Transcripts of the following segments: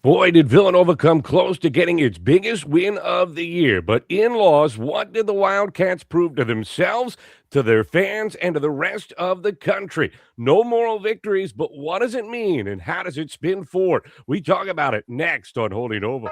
Boy, did Villanova come close to getting its biggest win of the year. But in laws, what did the Wildcats prove to themselves, to their fans, and to the rest of the country? No moral victories, but what does it mean and how does it spin forward? We talk about it next on Holding Over.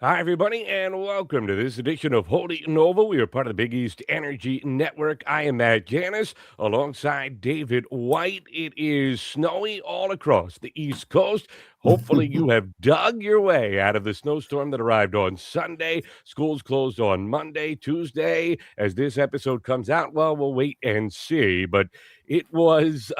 Hi, everybody, and welcome to this edition of Holding Nova. We are part of the Big East Energy Network. I am Matt Janis alongside David White. It is snowy all across the East Coast. Hopefully, you have dug your way out of the snowstorm that arrived on Sunday. Schools closed on Monday, Tuesday. As this episode comes out, well, we'll wait and see. But it was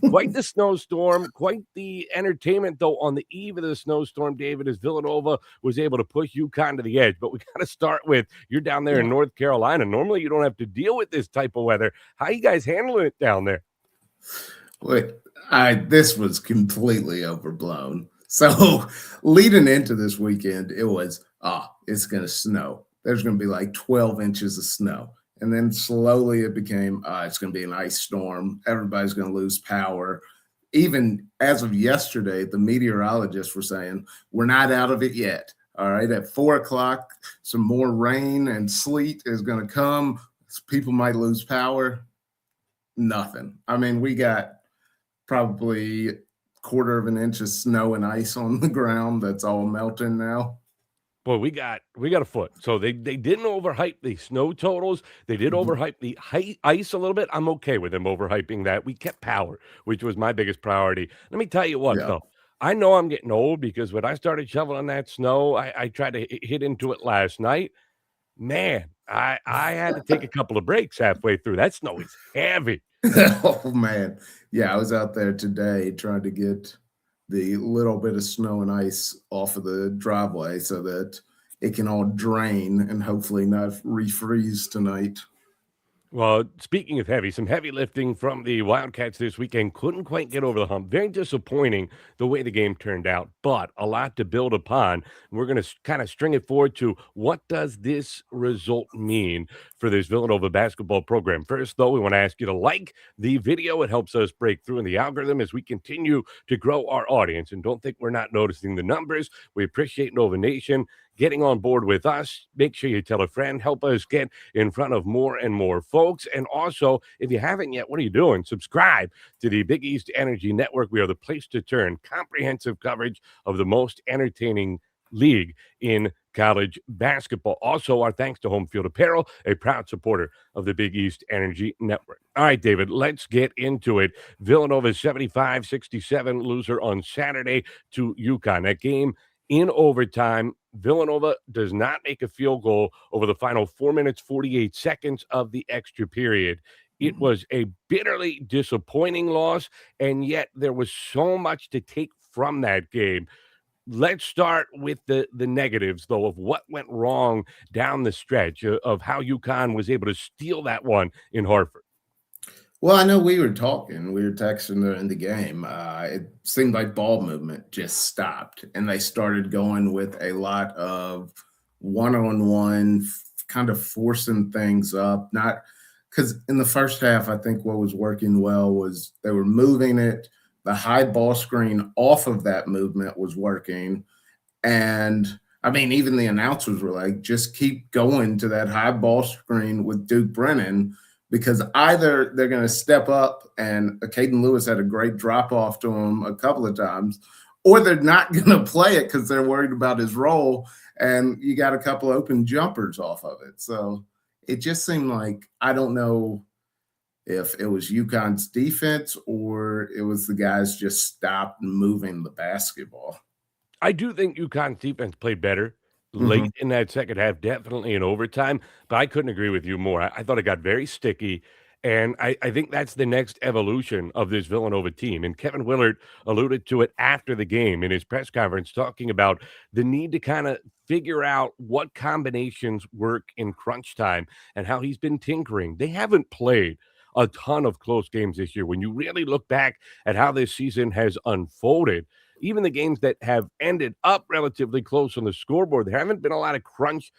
quite the snowstorm, quite the entertainment, though, on the eve of the snowstorm, David, as Villanova was able to push UConn to the edge. But we got to start with, you're down there in North Carolina. Normally, you don't have to deal with this type of weather. How you guys handling it down there? Wait, this was completely overblown. So leading into this weekend, it was, it's going to snow. There's going to be like 12 inches of snow. And then slowly it became, it's going to be an ice storm. Everybody's going to lose power. Even as of yesterday, the meteorologists were saying, we're not out of it yet. All right, at 4 o'clock, some more rain and sleet is going to come. People might lose power. Nothing. I mean, we got probably 1/4 of an inch of snow and ice on the ground that's all melting now. Well, we got a foot. So they didn't overhype the snow totals. They did overhype the ice a little bit. I'm okay with them overhyping that. We kept power, which was my biggest priority. Let me tell you what, though. I know I'm getting old because when I started shoveling that snow, I tried to hit into it last night. Man, I had to take a couple of breaks halfway through. That snow is heavy. Oh, man. Yeah, I was out there today trying to get the little bit of snow and ice off of the driveway so that it can all drain and hopefully not refreeze tonight. Well, speaking of heavy, some heavy lifting from the Wildcats this weekend. Couldn't quite get over the hump. Very disappointing the way the game turned out, but a lot to build upon. We're going to kind of string it forward to what does this result mean for this Villanova basketball program. First, though, we want to ask you to like the video. It helps us break through in the algorithm as we continue to grow our audience. And don't think we're not noticing the numbers. We appreciate Nova Nation getting on board with us. Make sure you tell a friend. Help us get in front of more and more folks. And also, if you haven't yet, what are you doing? Subscribe to the Big East Energy Network. We are the place to turn. Comprehensive coverage of the most entertaining league in college basketball. Also, our thanks to Home Field Apparel, a proud supporter of the Big East Energy Network. All right, David, let's get into it. Villanova's 75-67 loser on Saturday to UConn. That game in overtime. Villanova does not make a field goal over the final 4 minutes, 48 seconds of the extra period. It was a bitterly disappointing loss, and yet there was so much to take from that game. Let's start with the negatives, though, of what went wrong down the stretch, of how UConn was able to steal that one in Hartford. Well, I know we were texting during the game. It seemed like ball movement just stopped, and they started going with a lot of one-on-one, kind of forcing things up. Not because in the first half, I think what was working well was they were moving it. The high ball screen off of that movement was working. And I mean, even the announcers were like, just keep going to that high ball screen with Duke Brennan, because either they're going to step up, and Acaden Lewis had a great drop off to him a couple of times, or they're not going to play it because they're worried about his role, and you got a couple open jumpers off of it. So it just seemed like, I don't know if it was UConn's defense or it was the guys just stopped moving the basketball. I do think UConn's defense played better late in that second half, definitely in overtime, but I couldn't agree with you more. I thought it got very sticky, and I think that's the next evolution of this Villanova team. And Kevin Willard alluded to it after the game in his press conference, talking about the need to kind of figure out what combinations work in crunch time and how he's been tinkering. They haven't played a ton of close games this year. When you really look back at how this season has unfolded, even the games that have ended up relatively close on the scoreboard, there haven't been a lot of crunch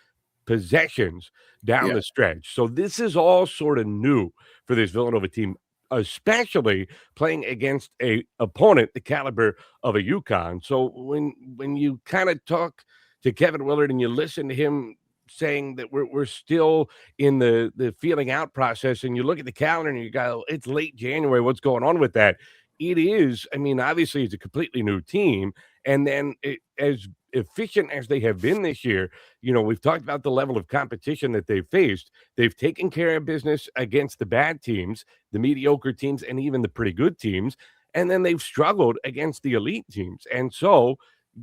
possessions down Yeah. the stretch. So this is all sort of new for this Villanova team, especially playing against a opponent the caliber of a UConn. So when you kind of talk to Kevin Willard and you listen to him saying that we're still in the feeling out process, and you look at the calendar and you go, it's late January, what's going on with that? It is, I mean, obviously it's a completely new team, and then as efficient as they have been this year, we've talked about the level of competition that they've faced. They've taken care of business against the bad teams, the mediocre teams, and even the pretty good teams, and then they've struggled against the elite teams. And so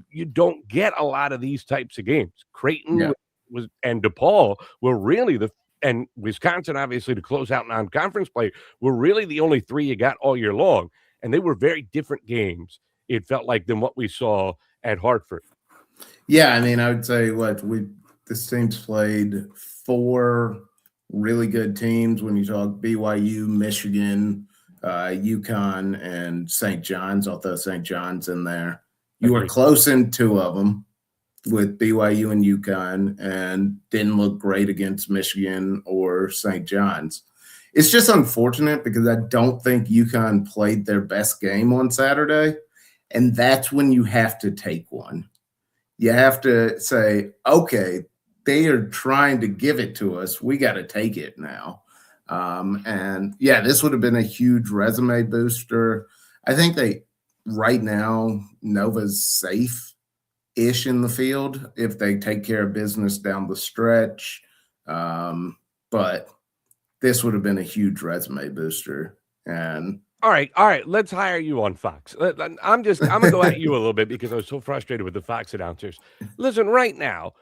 you don't get a lot of these types of games. Creighton Yeah. was and DePaul were really and Wisconsin, obviously, to close out non-conference play, were really the only three you got all year long. And they were very different games, it felt like, than what we saw at Hartford. Yeah, I mean, I would say this team's played 4 really good teams when you talk BYU, Michigan, UConn, and St. John's. I'll throw St. John's in there. You were close in 2 of them with BYU and UConn, and didn't look great against Michigan or St. John's. It's just unfortunate because I don't think UConn played their best game on Saturday, and that's when you have to take one. You have to say, okay, they are trying to give it to us. We got to take it now. And yeah, this would have been a huge resume booster. I think right now, Nova's safe-ish in the field if they take care of business down the stretch. But this would have been a huge resume booster. And all right. Let's hire you on Fox. I'm gonna go at you a little bit because I was so frustrated with the Fox announcers. Listen, right now,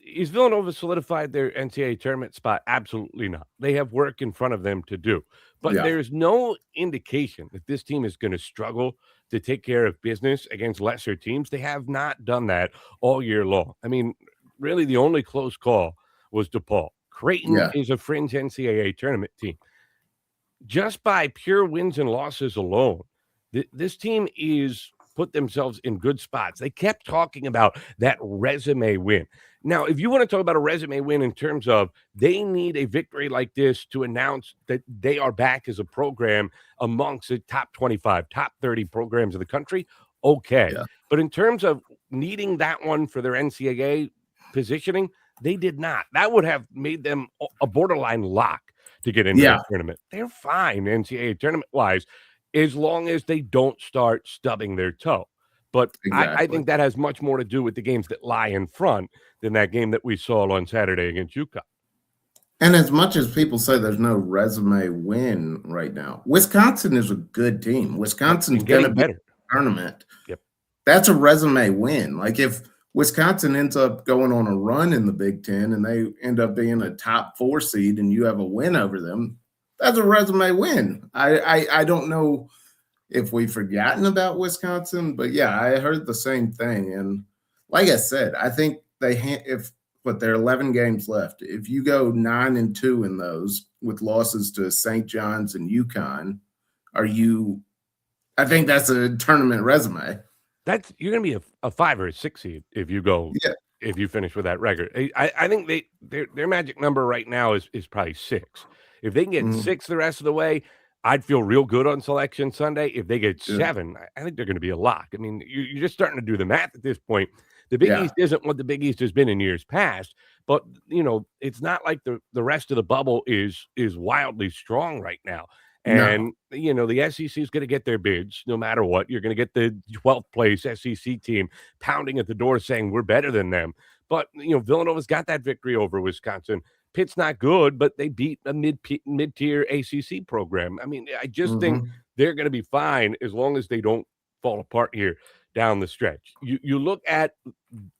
is Villanova solidified their NCAA tournament spot? Absolutely not. They have work in front of them to do, but yeah, there's no indication that this team is going to struggle to take care of business against lesser teams. They have not done that all year long. I mean, really, the only close call was DePaul. Creighton yeah, is a fringe NCAA tournament team. Just by pure wins and losses alone, this team is put themselves in good spots. They kept talking about that resume win. Now, if you want to talk about a resume win in terms of they need a victory like this to announce that they are back as a program amongst the top 25, top 30 programs of the country, okay. yeah, But in terms of needing that one for their NCAA positioning, they did not. That would have made them a borderline lock to get into yeah, the tournament. They're fine NCAA tournament-wise as long as they don't start stubbing their toe. But I exactly. think that has much more to do with the games that lie in front than that game that we saw on Saturday against UConn. And as much as people say there's no resume win right now, Wisconsin is a good team. Yep, Wisconsin's and going to getting be in better. the tournament. Yep. That's a resume win. Like if Wisconsin ends up going on a run in the Big Ten and they end up being a top 4 seed and you have a win over them, that's a resume win. I don't know if we've forgotten about Wisconsin, but yeah, I heard the same thing. And like I said, I think there are 11 games left. If you go 9-2 in those with losses to St. John's and UConn, I think that's a tournament resume. You're going to be a 5 or a 6 seed if you finish with that record. I think their magic number right now is probably 6. If they can get 6 the rest of the way, I'd feel real good on Selection Sunday. If they get 7, I think they're going to be a lock. I mean, you're just starting to do the math at this point. The Big East isn't what the Big East has been in years past, but it's not like the rest of the bubble is wildly strong right now. And the SEC is going to get their bids no matter what. You're going to get the 12th place SEC team pounding at the door saying we're better than them. But Villanova's got that victory over Wisconsin. Pitt's not good, but they beat a mid-tier ACC program. I mean, I just think they're going to be fine as long as they don't fall apart here down the stretch. You look at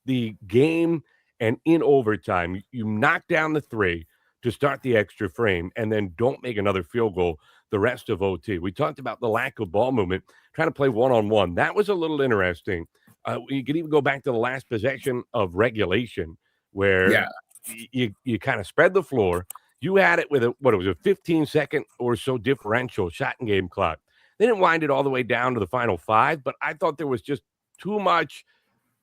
the game, and in overtime, you knock down the 3 to start the extra frame, and then don't make another field goal the rest of OT. We talked about the lack of ball movement, trying to play one-on-one. That was a little interesting. You could even go back to the last possession of regulation where you kind of spread the floor. You had it with a 15-second or so differential shot and game clock. They didn't wind it all the way down to the final 5, but I thought there was just too much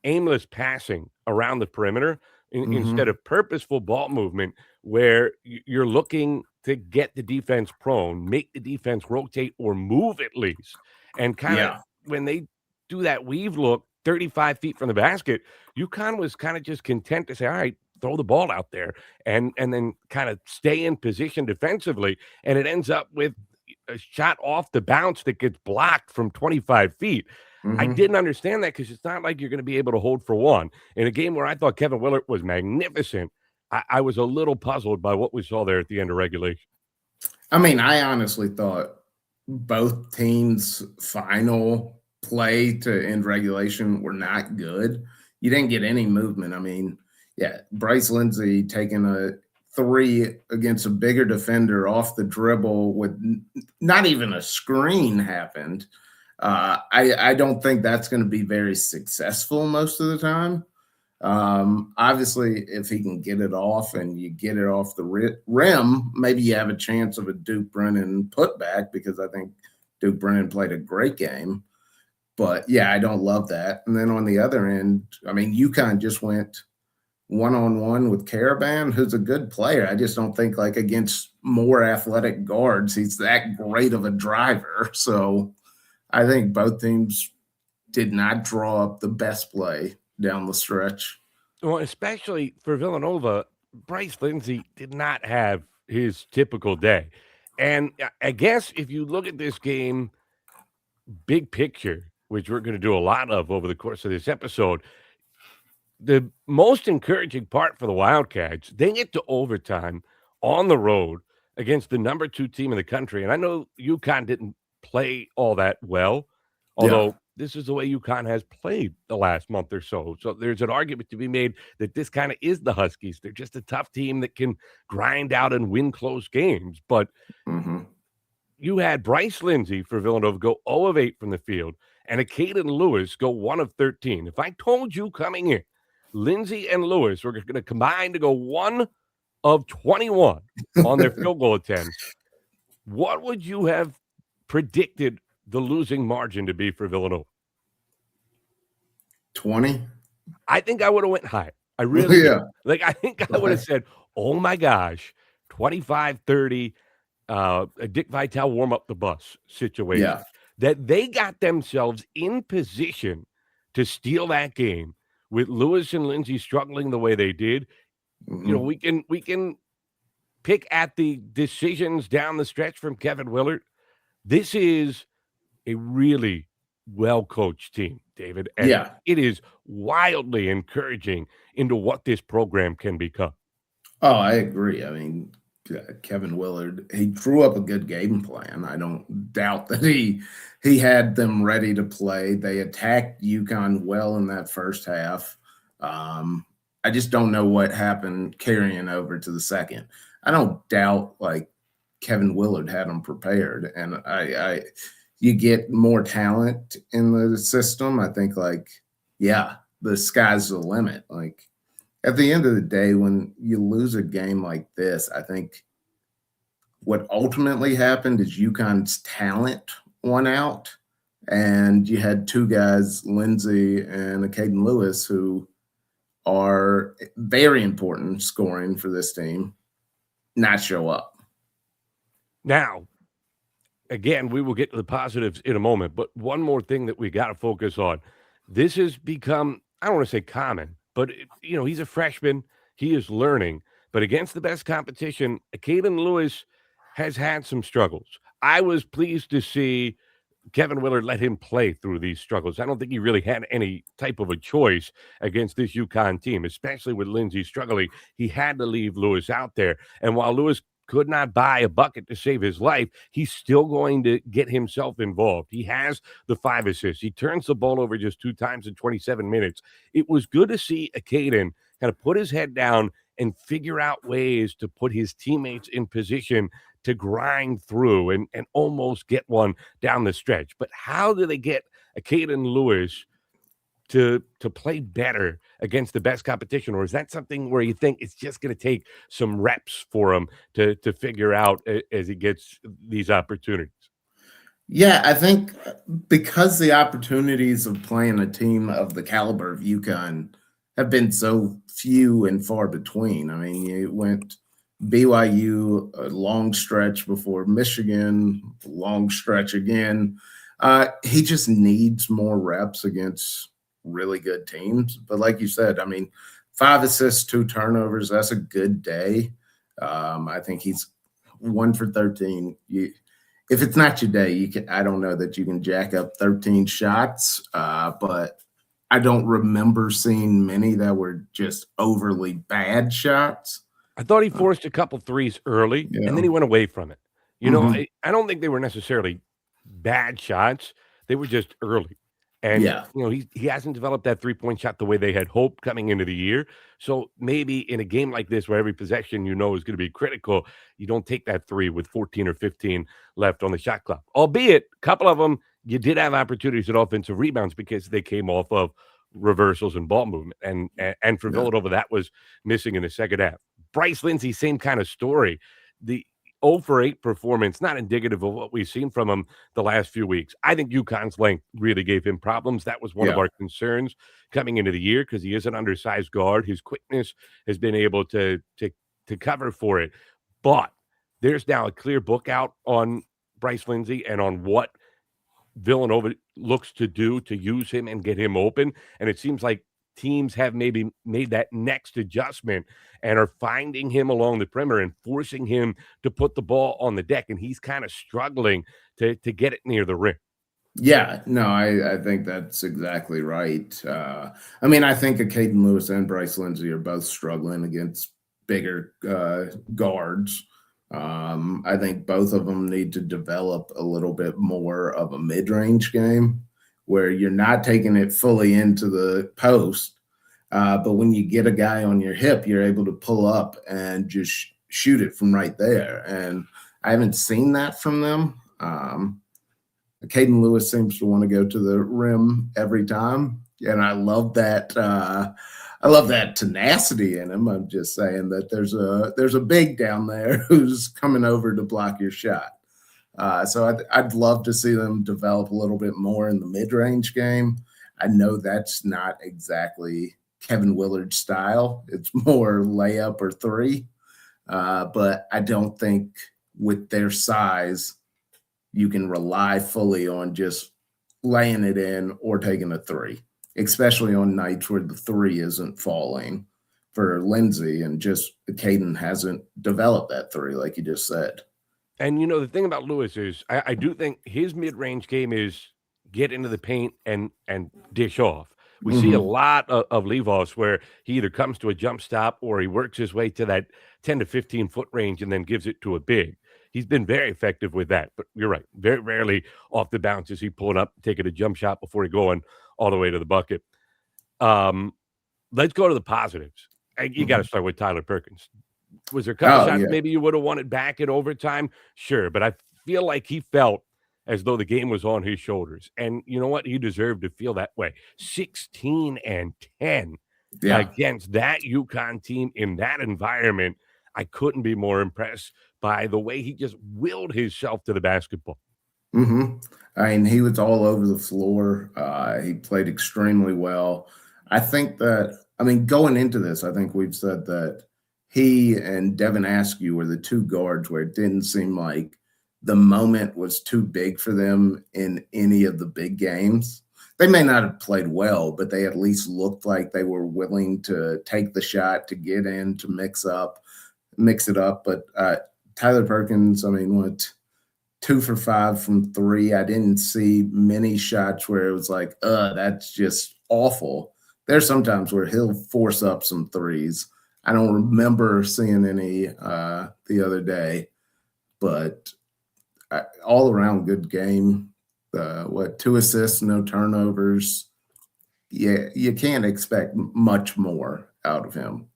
aimless passing around the perimeter instead Mhm. of purposeful ball movement where you're looking to get the defense prone, make the defense rotate or move at least. And kind of Yeah. when they do that weave look 35 feet from the basket, UConn was kind of just content to say, all right, throw the ball out there and then kind of stay in position defensively. And it ends up with a shot off the bounce that gets blocked from 25 feet. I Mhm. didn't understand that because it's not like you're going to be able to hold for one. In a game where I thought Kevin Willard was magnificent, I was a little puzzled by what we saw there at the end of regulation. I mean, I honestly thought both teams' final play to end regulation were not good. You didn't get any movement. I mean, yeah, Bryce Lindsey taking a three against a bigger defender off the dribble with not even a screen happened. I don't think that's going to be very successful most of the time. Obviously, if he can get it off and you get it off the rim, maybe you have a chance of a Duke Brennan putback because I think Duke Brennan played a great game. But yeah, I don't love that. And then on the other end, I mean, UConn just went one-on-one with Caravan, who's a good player. I just don't think like against more athletic guards, he's that great of a driver. So I think both teams did not draw up the best play down the stretch. Well, especially for Villanova, Bryce Lindsey did not have his typical day. And I guess if you look at this game, big picture, which we're going to do a lot of over the course of this episode, the most encouraging part for the Wildcats, they get to overtime on the road against the number 2 team in the country. And I know UConn didn't play all that well, Yeah. although this is the way UConn has played the last month or so. So there's an argument to be made that this kind of is the Huskies. They're just a tough team that can grind out and win close games. But Mm-hmm. you had Bryce Lindsey for Villanova go 0 of 8 from the field and Acaden Lewis go 1 of 13. If I told you coming in, Lindsey and Lewis were going to combine to go 1 of 21 on their field goal attempts, what would you have predicted the losing margin to be for Villanova? 20. I think I would have went higher. I really do. Yeah. Like, I think I would have said, oh my gosh, 25-30, a Dick Vitale warm up the bus situation. Yeah. That they got themselves in position to steal that game with Lewis and Lindsey struggling the way they did. You know, Mm-hmm. we can pick at the decisions down the stretch from Kevin Willard. This is a really well-coached team, David, and Yeah. it is wildly encouraging into what this program can become. Oh, I agree. I mean, Kevin Willard, he drew up a good game plan. I don't doubt that he had them ready to play. They attacked UConn well in that first half. I just don't know what happened carrying over to the second. I don't doubt like Kevin Willard had them prepared, and I you get more talent in the system. I think like yeah, the sky's the limit. Like at the end of the day, when you lose a game like this, I think what ultimately happened is UConn's talent won out, and you had two guys, Lindsey and Acaden Lewis, who are very important scoring for this team, not show up. Now, again, we will get to the positives in a moment, but one more thing that we got to focus on. This has become, I don't want to say common, but he's a freshman. He is learning, but against the best competition, Acaden Lewis has had some struggles. I was pleased to see Kevin Willard let him play through these struggles. I don't think he really had any type of a choice against this UConn team, especially with Lindsey struggling. He had to leave Lewis out there. And while Lewis could not buy a bucket to save his life, he's still going to get himself involved. He has the 5 assists. He turns the ball over just 2 times in 27 minutes. It was good to see Acaden kind of put his head down and figure out ways to put his teammates in position to grind through and almost get one down the stretch. But how do they get Acaden Lewis to play better against the best competition? Or is that something where you think it's just going to take some reps for him to figure out as he gets these opportunities? Yeah, I think because the opportunities of playing a team of the caliber of UConn have been so few and far between. I mean, you went BYU a long stretch before Michigan, long stretch again. He just needs more reps against really good teams. But like you said, I mean, 5 assists, 2 turnovers, that's a good day. I think he's 1 for 13. If it's not your day, I don't know that you can jack up 13 shots, but I don't remember seeing many that were just overly bad shots. I thought he forced a couple threes early, and then he went away from it. You know, I don't think they were necessarily bad shots. They were just early. And, you know, he hasn't developed that three-point shot the way they had hoped coming into the year. So maybe in a game like this where every possession you know is going to be critical, you don't take that three with 14 or 15 left on the shot clock. Albeit, a couple of them, you did have opportunities at offensive rebounds because they came off of reversals and ball movement. And for Villanova, that was missing in the second half. Bryce Lindsey, same kind of story. The 0 for 8 performance, not indicative of what we've seen from him the last few weeks. I think UConn's length really gave him problems. That was one of our concerns coming into the year because he is an undersized guard. His quickness has been able to cover for it. But there's now a clear book out on Bryce Lindsey and on what Villanova looks to do to use him and get him open. And it seems like teams have maybe made that next adjustment and are finding him along the perimeter and forcing him to put the ball on the deck. And he's kind of struggling to get it near the rim. Yeah, no, I think that's exactly right. I mean, I think Acaden Lewis and Bryce Lindsey are both struggling against bigger guards. I think both of them need to develop a little bit more of a mid-range game where you're not taking it fully into the post, but when you get a guy on your hip, you're able to pull up and just shoot it from right there. And I haven't seen that from them. Acaden Lewis seems to want to go to the rim every time, and I love that. I love that tenacity in him. I'm just saying that there's a big down there who's coming over to block your shot. So I'd love to see them develop a little bit more in the mid-range game. I know that's not exactly Kevin Willard's style. It's more layup or three. But I don't think with their size, you can rely fully on just laying it in or taking a three, especially on nights where the three isn't falling for Lindsey, and just Acaden hasn't developed that three, like you just said. And, you know, the thing about Lewis is I do think his mid-range game is get into the paint and dish off. We see a lot of leave-offs where he either comes to a jump stop or he works his way to that 10 to 15-foot range and then gives it to a big. He's been very effective with that. But you're right, very rarely off the bounce is he pulling up, taking a jump shot before he going all the way to the bucket. Let's go to the positives. You got to start with Tyler Perkins. Was there a couple shots maybe you would have wanted back in overtime? Sure, but I feel like he felt as though the game was on his shoulders. And you know what? He deserved to feel that way. 16 and 10 against that UConn team in that environment. I couldn't be more impressed by the way he just willed himself to the basketball. I mean, he was all over the floor. He played extremely well. I think that, I mean, going into this, I think we've said that he and Devin Askew were the two guards where it didn't seem like the moment was too big for them in any of the big games. They may not have played well, but they at least looked like they were willing to take the shot, to get in, to mix it up. But Tyler Perkins, I mean, what, 2 for 5 from three. I didn't see many shots where it was like, that's just awful. There's sometimes where he'll force up some threes. I don't remember seeing any the other day, but all around good game. 2 assists, no turnovers. Yeah, you can't expect much more out of him.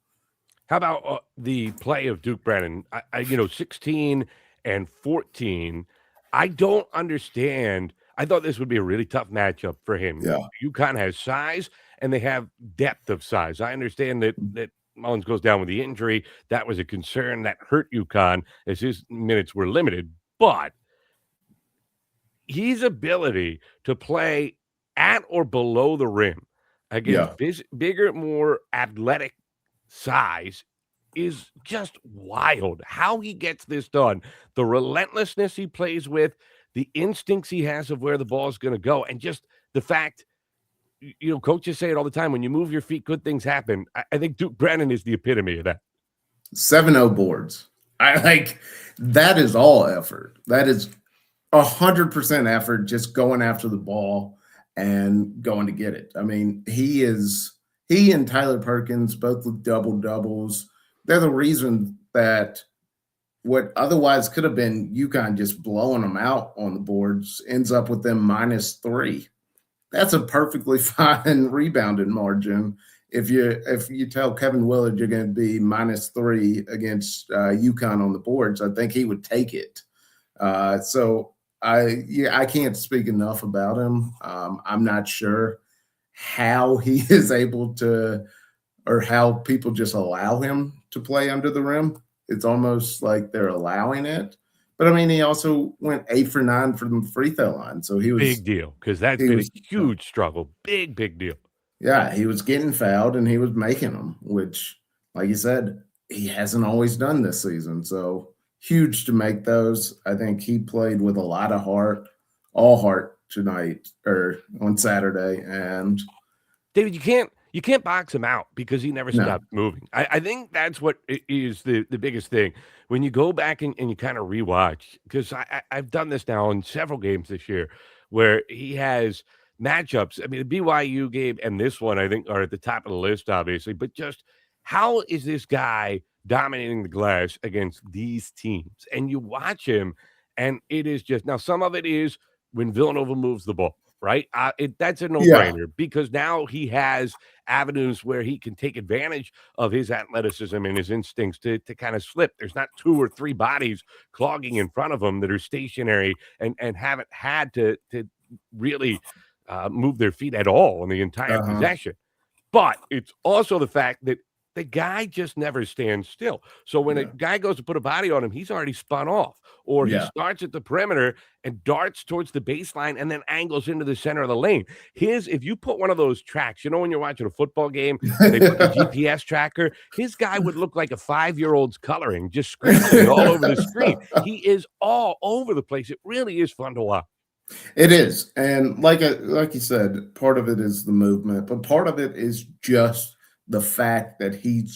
How about the play of Duke Brennan? 16 and 14. I don't understand. I thought this would be a really tough matchup for him. Yeah. UConn has size and they have depth of size. I understand that Mullins goes down with the injury. That was a concern that hurt UConn as his minutes were limited. But his ability to play at or below the rim against bigger, more athletic size is just wild. How he gets this done, the relentlessness he plays with, the instincts he has of where the ball is going to go, and just the fact, coaches say it all the time: when you move your feet, good things happen. I think Duke Brennan is the epitome of that. 7-0 boards. I like that is all effort. That is 100% effort, just going after the ball and going to get it. I mean, he and Tyler Perkins both with double doubles. They're the reason that what otherwise could have been UConn just blowing them out on the boards ends up with them -3. That's a perfectly fine rebounding margin. If you tell Kevin Willard you're going to be -3 against UConn on the boards, I think he would take it. So I can't speak enough about him. I'm not sure how he is able to, or how people just allow him to play under the rim. It's almost like they're allowing it. But I mean, he also went 8 for 9 from the free throw line. So he was Big deal, because that's been a huge struggle. Big deal. Yeah, he was getting fouled and he was making them, which, like you said, he hasn't always done this season. So huge to make those. I think he played with a lot of heart, all heart tonight or on Saturday. And David, you can't box him out because he never stopped moving. I think that's what is the biggest thing. When you go back and you kind of rewatch, because I've done this now in several games this year where he has matchups. I mean, the BYU game and this one, I think, are at the top of the list, obviously. But just how is this guy dominating the glass against these teams? And you watch him, and it is just, now some of it is when Villanova moves the ball, right? That's a no-brainer because now he has avenues where he can take advantage of his athleticism and his instincts to kind of slip. There's not 2 or 3 bodies clogging in front of him that are stationary and haven't had to really move their feet at all in the entire possession. But it's also the fact that the guy just never stands still. So when a guy goes to put a body on him, he's already spun off. Or he starts at the perimeter and darts towards the baseline and then angles into the center of the lane. If you put one of those tracks, when you're watching a football game and they put the GPS tracker, his guy would look like a 5-year-old's coloring, just screaming all over the screen. He is all over the place. It really is fun to watch. It is. And like you said, part of it is the movement, but part of it is just the fact that he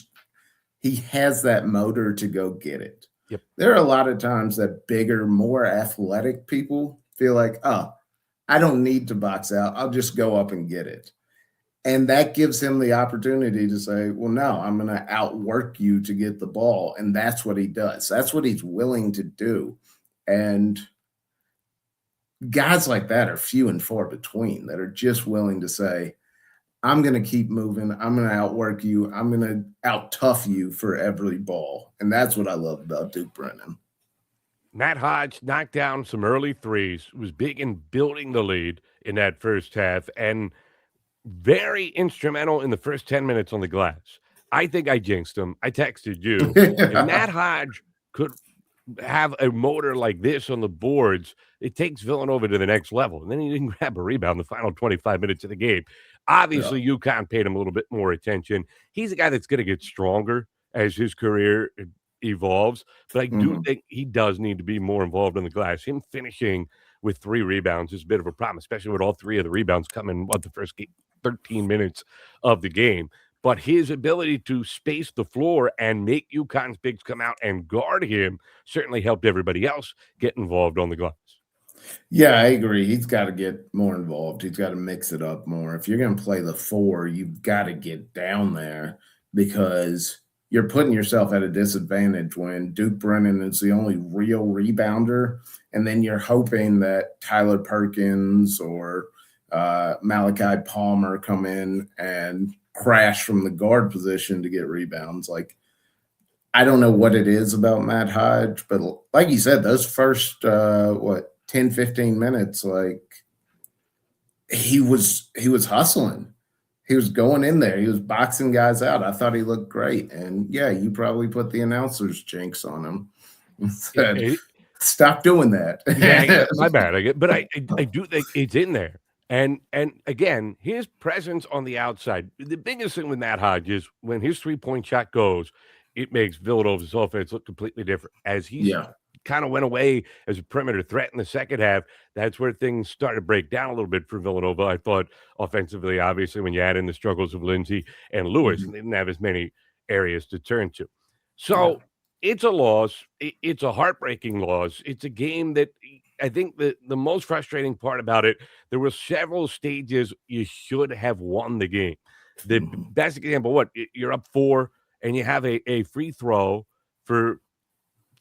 has that motor to go get it. Yep. There are a lot of times that bigger, more athletic people feel like, oh, I don't need to box out. I'll just go up and get it. And that gives him the opportunity to say, well, no, I'm going to outwork you to get the ball. And that's what he does. That's what he's willing to do. And guys like that are few and far between that are just willing to say, I'm going to keep moving. I'm going to outwork you. I'm going to out-tough you for every ball. And that's what I love about Duke Brennan. Matt Hodge knocked down some early threes, was big in building the lead in that first half, and very instrumental in the first 10 minutes on the glass. I think I jinxed him. I texted you. If Matt Hodge could have a motor like this on the boards, it takes Villanova to the next level. And then he didn't grab a rebound the final 25 minutes of the game. Obviously, UConn paid him a little bit more attention. He's a guy that's going to get stronger as his career evolves, but I do think he does need to be more involved in the glass. Him finishing with 3 rebounds is a bit of a problem, especially with all 3 of the rebounds coming the first 13 minutes of the game. But his ability to space the floor and make UConn's bigs come out and guard him certainly helped everybody else get involved on the glass. Yeah, I agree. He's got to get more involved. He's got to mix it up more. If you're going to play the 4, you've got to get down there because you're putting yourself at a disadvantage when Duke Brennan is the only real rebounder, and then you're hoping that Tyler Perkins or Malachi Palmer come in and crash from the guard position to get rebounds. Like, I don't know what it is about Matt Hodge, but like you said, those first 10, 15 minutes, like he was hustling. He was going in there. He was boxing guys out. I thought he looked great. And yeah, you probably put the announcer's jinx on him. Said, stop doing that. Yeah, my bad. But I do think it's in there. And again, his presence on the outside. The biggest thing with Matt Hodge is when his 3-point shot goes, it makes Villanova's offense look completely different. As he's Yeah. kind of went away as a perimeter threat in the second half, that's where things started to break down a little bit for Villanova. I thought offensively, obviously, when you add in the struggles of Lindsey and Lewis, Mhm. they didn't have as many areas to turn to. Yeah. So it's a loss. It's a heartbreaking loss. It's a game that I think the most frustrating part about it, there were several stages you should have won the game. The Mhm. best example, what you're up 4 and you have a free throw for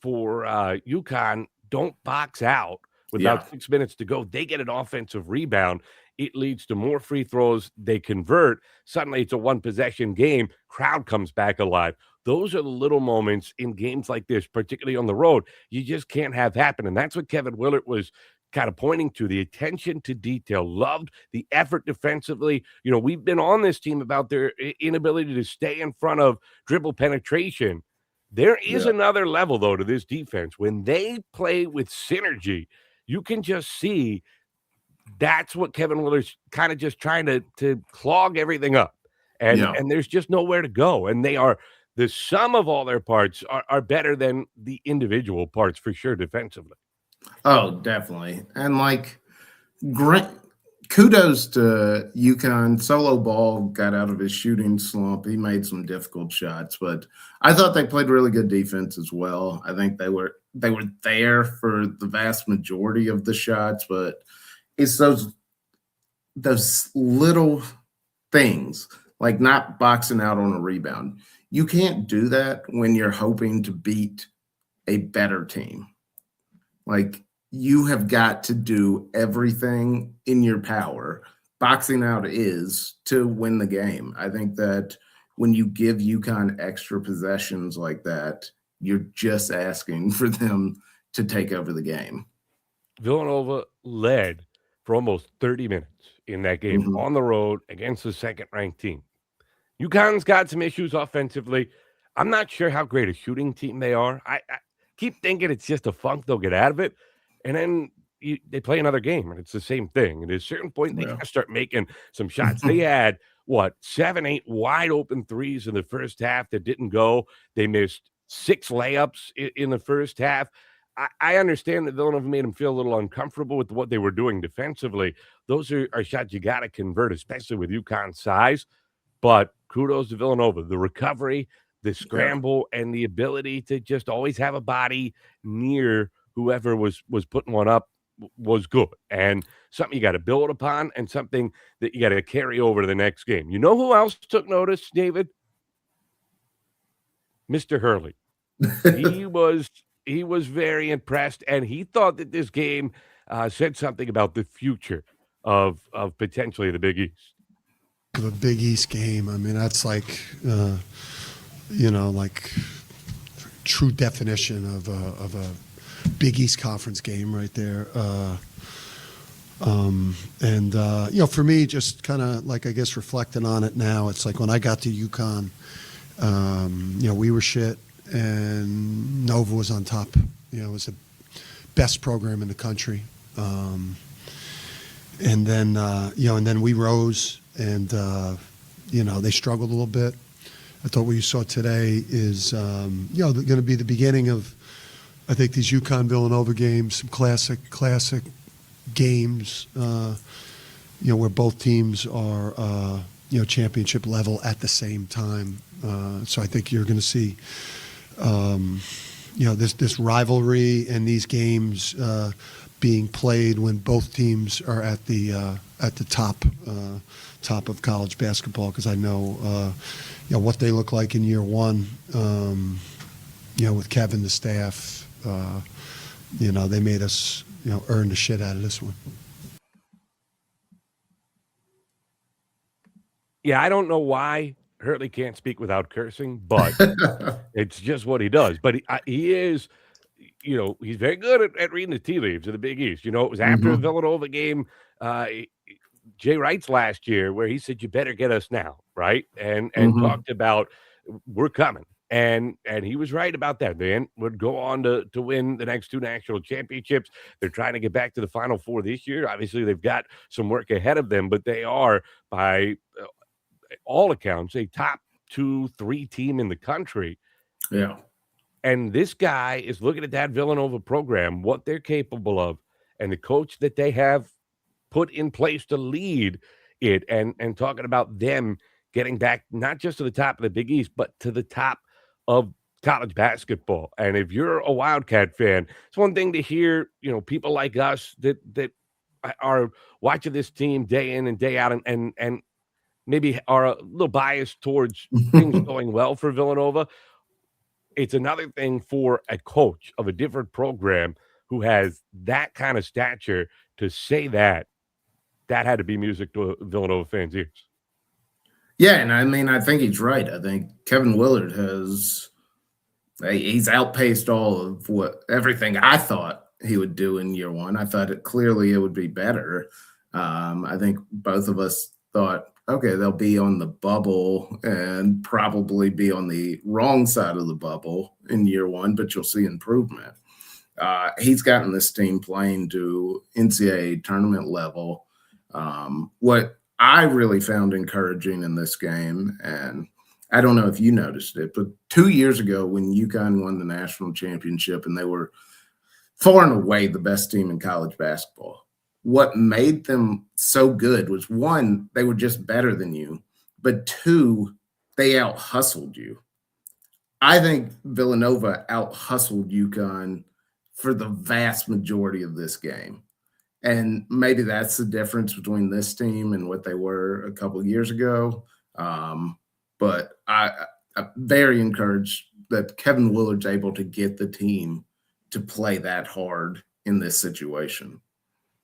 UConn, don't box out with about Yeah. 6 minutes to go. They get an offensive rebound. It leads to more free throws. They convert. Suddenly, it's a one possession game. Crowd comes back alive. Those are the little moments in games like this, particularly on the road, you just can't have happen. And that's what Kevin Willard was kind of pointing to, the attention to detail. Loved the effort defensively. You know, we've been on this team about their inability to stay in front of dribble penetration. There is Yeah. another level, though, to this defense. When they play with synergy, you can just see that's what Kevin Willard's kind of just trying to clog everything up. And Yeah. there's just nowhere to go. And they are the sum of all their parts are better than the individual parts for sure defensively. Oh, definitely. And like Grant, kudos to UConn. Solo Ball got out of his shooting slump. He made some difficult shots, but I thought they played really good defense as well. I think they were there for the vast majority of the shots, but it's those little things like not boxing out on a rebound. You can't do that when you're hoping to beat a better team. Like you have got to do everything in your power. Boxing out is to win the game. I think that when you give UConn extra possessions like that, you're just asking for them to take over the game. Villanova led for almost 30 minutes in that game Mhm. on the road against the second ranked team. UConn's got some issues offensively. I'm not sure how great a shooting team they are. I keep thinking it's just a funk they'll get out of it, and then they play another game, and it's the same thing. And at a certain point, they Yeah. gotta start making some shots. They had, what, 7, 8 wide open threes in the first half that didn't go. They missed 6 layups in the first half. I understand that Villanova made them feel a little uncomfortable with what they were doing defensively. Those are shots you gotta convert, especially with UConn's size. But kudos to Villanova. The recovery, the Yeah. scramble, and the ability to just always have a body near whoever was putting one up was good. And something you got to build upon and something that you got to carry over to the next game. You know who else took notice, David? Mr. Hurley. He was he was very impressed, and he thought that this game said something about the future of potentially the Big East. The Big East game. I mean, that's like, like true definition of a Big East conference game right there. For me, just kind of like I guess reflecting on it now, it's like when I got to UConn, we were shit, and Nova was on top. It was the best program in the country. And then we rose, and they struggled a little bit. I thought what you saw today is going to be the beginning of, I think, these UConn Villanova games, some classic games, where both teams are championship level at the same time. So I think you're going to see this rivalry and these games being played when both teams are at the top of college basketball, because I know what they look like in year one. With Kevin, the staff, they made us earn the shit out of this one. Yeah, I don't know why Hurley can't speak without cursing, but it's just what he does. But he is, he's very good at reading the tea leaves of the Big East. It was after the Mhm. Villanova game, Jay Wright's last year, where he said, "You better get us now," right? And Mhm. talked about we're coming. And he was right about that. They would go on to win the next 2 national championships. They're trying to get back to the Final Four this year. Obviously, they've got some work ahead of them, but they are, by all accounts, a top 2, 3 team in the country. Yeah. And this guy is looking at that Villanova program, what they're capable of, and the coach that they have put in place to lead it, and talking about them getting back not just to the top of the Big East, but to the top of college basketball. And if you're a Wildcat fan, it's one thing to hear, people like us that are watching this team day in and day out, and maybe are a little biased towards things going well for Villanova. It's another thing for a coach of a different program who has that kind of stature to say that had to be music to Villanova fans' ears. Yeah, and I think he's right. I think Kevin Willard he's outpaced all of everything I thought he would do in year one. I thought it would be better. I think both of us thought, okay, they'll be on the bubble and probably be on the wrong side of the bubble in year one, but you'll see improvement. He's gotten this team playing to NCAA tournament level. What I really found encouraging in this game, and I don't know if you noticed it, but 2 years ago when UConn won the national championship and they were far and away the best team in college basketball, what made them so good was, one, they were just better than you, but two, they out-hustled you. I think Villanova out-hustled UConn for the vast majority of this game. And maybe that's the difference between this team and what they were a couple of years ago. But I'm very encouraged that Kevin Willard's able to get the team to play that hard in this situation.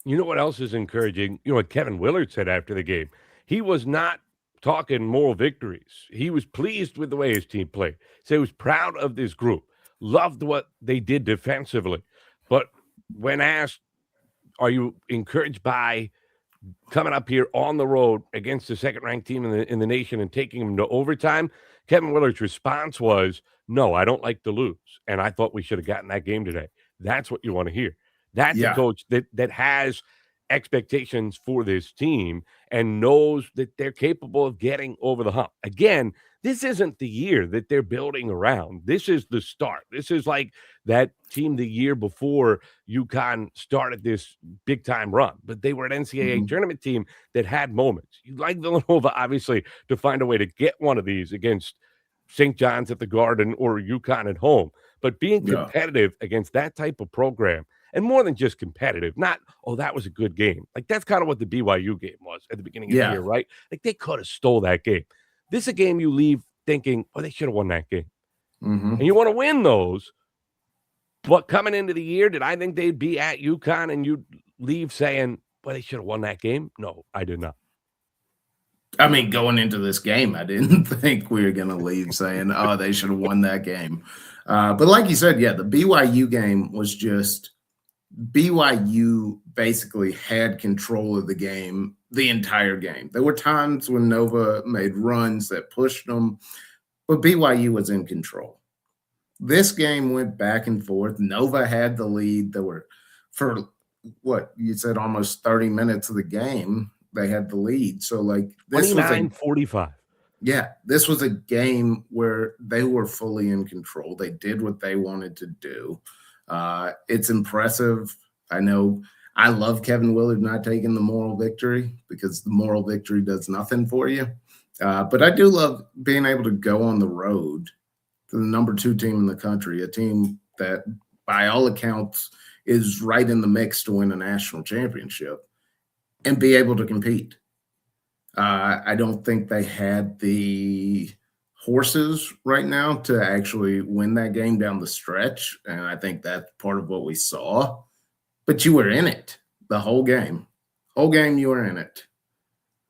You know what else is encouraging? What Kevin Willard said after the game. He was not talking moral victories. He was pleased with the way his team played. So he was proud of this group, loved what they did defensively. But when asked, are you encouraged by coming up here on the road against the second-ranked team in the nation and taking them to overtime? Kevin Willard's response was, no, I don't like to lose, and I thought we should have gotten that game today. That's what you want to hear. That's a coach that has expectations for this team and knows that they're capable of getting over the hump. Again, this isn't the year that they're building around. This is the start. This is like that team the year before UConn started this big-time run. But they were an NCAA tournament team that had moments. You'd like Villanova, obviously, to find a way to get one of these against St. John's at the Garden or UConn at home. But being competitive against that type of program, and more than just competitive, not, oh, that was a good game. Like, that's kind of what the BYU game was at the beginning of the year, right? Like, they could have stole that game. This is a game you leave thinking, oh, they should have won that game. And you want to win those. But coming into the year, did I think they'd be at UConn and you'd leave saying, well, they should have won that game? No, I did not. I mean, going into this game, I didn't think we were going to leave saying, oh, they should have won that game. But like you said, the BYU game was just BYU basically had control of the game the entire game. There were times when Nova made runs that pushed them, but BYU was in control. This game went back and forth. Nova had the lead. There were, for what you said, almost 30 minutes of the game, they had the lead. So, like, this 29-45. Yeah, this was a game where they were fully in control. They did what they wanted to do. It's impressive. I know I love Kevin Willard not taking the moral victory because the moral victory does nothing for you. But I do love being able to go on the road to the number 2 team in the country, a team that by all accounts is right in the mix to win a national championship, and be able to compete. I don't think they had the horses right now to actually win that game down the stretch, and I think that's part of what we saw. But you were in it the whole game. Whole game you were in it.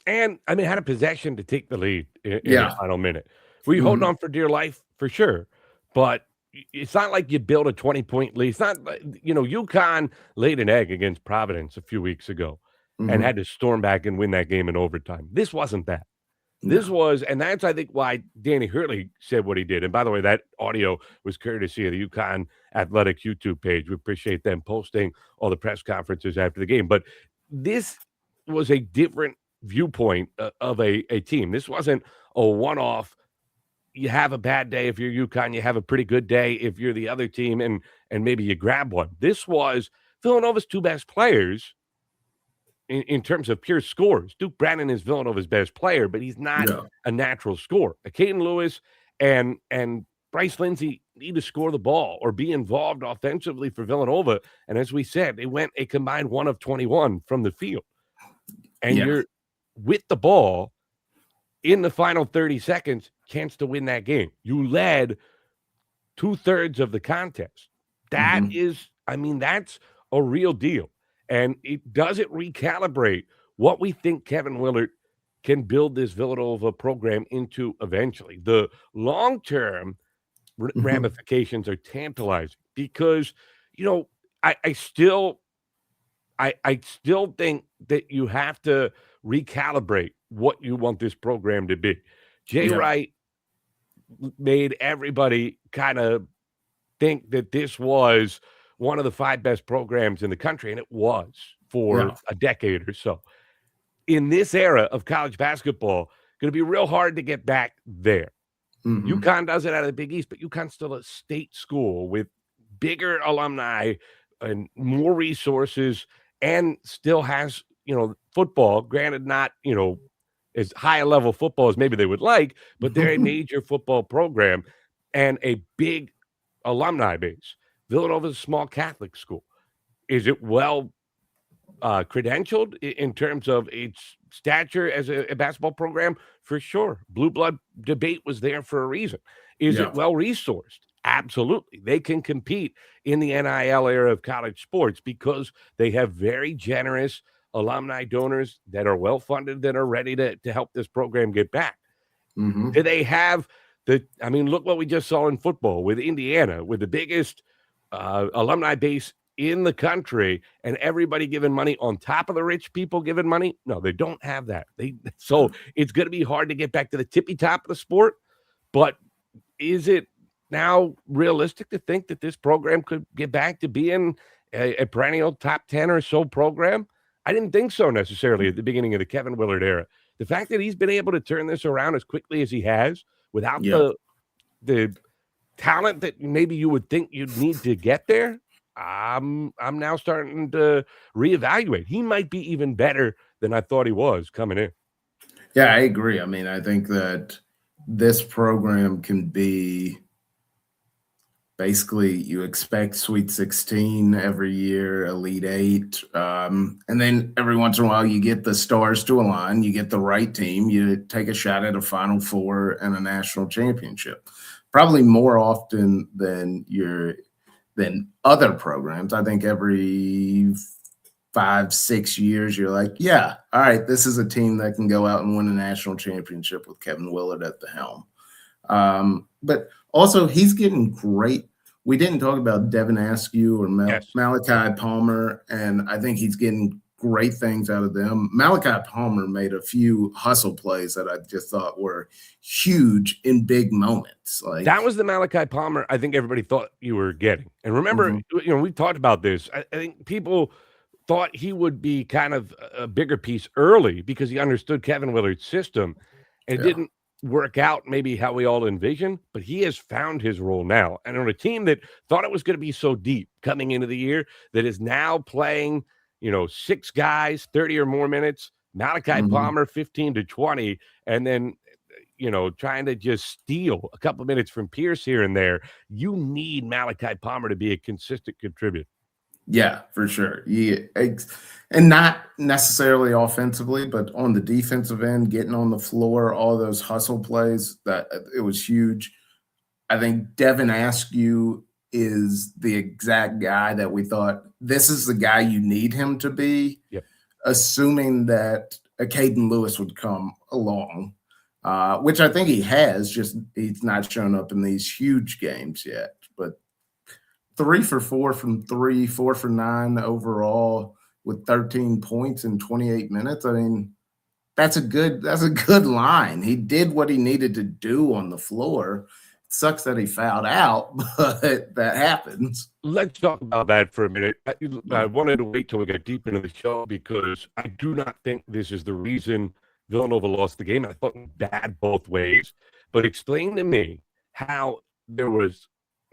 And, I mean, had a possession to take the lead in the final minute. Were you holding on for dear life? For sure. But it's not like you build a 20-point lead. It's not, UConn laid an egg against Providence a few weeks ago and had to storm back and win that game in overtime. This wasn't that. This No. was, and that's, I think, why Danny Hurley said what he did. And by the way, that audio was courtesy of the UConn Athletic YouTube page. We appreciate them posting all the press conferences after the game. But this was a different viewpoint of a team. This wasn't a one-off. You have a bad day if you're UConn. You have a pretty good day if you're the other team, and maybe you grab one. This was Villanova's two best players in terms of pure scores. Duke Brennan is Villanova's best player, but he's not Yeah. a natural scorer. Acaden Lewis and Bryce Lindsey need to score the ball or be involved offensively for Villanova. And as we said, they went a combined 1 of 21 from the field. And Yeah. you're with the ball in the final 30 seconds, chance to win that game. You led 2/3 of the contest. That Mhm. is, I mean, that's a real deal. And it doesn't recalibrate what we think Kevin Willard can build this Villanova program into eventually. The long-term Mhm. ramifications are tantalizing because, you know, I still think that you have to recalibrate what you want this program to be. Jay Yeah. Wright made everybody kind of think that this was one of the 5 best programs in the country, and it was for Yeah. a decade or so. In this era of college basketball, gonna be real hard to get back there. Mhm. UConn does it out of the Big East, but UConn's still a state school with bigger alumni and more resources and still has, football, granted not, as high a level football as maybe they would like, but they're a major football program and a big alumni base. Villanova's a small Catholic school. Is it well credentialed in terms of its stature as a basketball program? For sure. Blue blood debate was there for a reason. Is Yeah. it well resourced? Absolutely. They can compete in the NIL era of college sports because they have very generous alumni donors that are well funded, that are ready to help this program get back. Do Mhm. they have I mean, look what we just saw in football with Indiana, with the biggest alumni base in the country, and everybody giving money on top of the rich people giving money. No, they don't have that. So it's going to be hard to get back to the tippy top of the sport. But is it now realistic to think that this program could get back to being a perennial top 10 or so program? I didn't think so necessarily at the beginning of the Kevin Willard era. The fact that he's been able to turn this around as quickly as he has without Yeah. the talent that maybe you would think you'd need to get there, I'm now starting to reevaluate. He might be even better than I thought he was coming in. Yeah, I agree. I mean, I think that this program can be basically you expect Sweet 16 every year, Elite Eight. And then every once in a while, you get the stars to align, you get the right team, you take a shot at a Final Four and a national championship. Probably more often than other programs. I think every 5, 6 years, you're like, yeah, all right, this is a team that can go out and win a national championship with Kevin Willard at the helm. But also, he's getting great. We didn't talk about Devin Askew or Yes. Malachi Palmer, and I think he's getting great things out of them. Malachi Palmer made a few hustle plays that I just thought were huge in big moments. That Like, was the Malachi Palmer I think everybody thought you were getting. And remember, mhm, we've talked about this. I think people thought he would be kind of a bigger piece early because he understood Kevin Willard's system. And it yeah, didn't work out maybe how we all envisioned, but he has found his role now. And on a team that thought it was going to be so deep coming into the year, that is now playing, 6 guys, 30 or more minutes, Malachi mhm. Palmer 15 to 20, and then trying to just steal a couple minutes from Pierce here and there. You need Malachi Palmer to be a consistent contributor. Yeah, for sure. Yeah, and not necessarily offensively, but on the defensive end, getting on the floor, all those hustle plays, that it was huge. I think Devin Askew is the exact guy that we thought this is the guy you need him to be, Yep. assuming that Acaden Lewis would come along, which I think he has, just he's not shown up in these huge games yet. But 3 for 4 from three, 4 for 9 overall with 13 points in 28 minutes. I mean, that's a good line. He did what he needed to do on the floor. It sucks that he fouled out, but that happens. Let's talk about that for a minute. I wanted to wait till we got deep into the show because I do not think this is the reason Villanova lost the game. I thought it was bad both ways. But explain to me how there was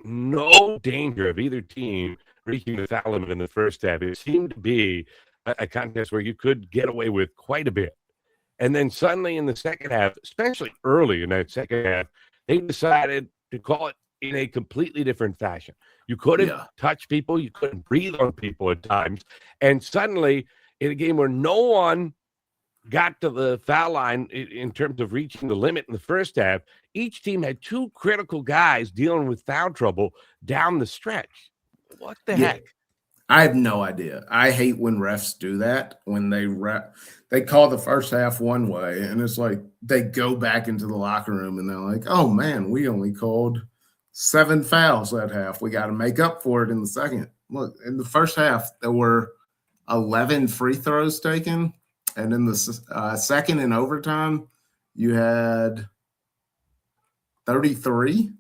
no danger of either team reaching the foul limit in the first half. It seemed to be a contest where you could get away with quite a bit. And then suddenly in the second half, especially early in that second half, they decided to call it in a completely different fashion. You couldn't touch people. You couldn't breathe on people at times. And suddenly in a game where no one got to the foul line in terms of reaching the limit in the first half, each team had two critical guys dealing with foul trouble down the stretch. What the heck? I have no idea. I hate when refs do that, when they call the first half one way, and it's like they go back into the locker room and they're like, oh, man, we only called 7 fouls that half. We got to make up for it in the second. Look, in the first half, there were 11 free throws taken, and in the second in overtime, you had 33.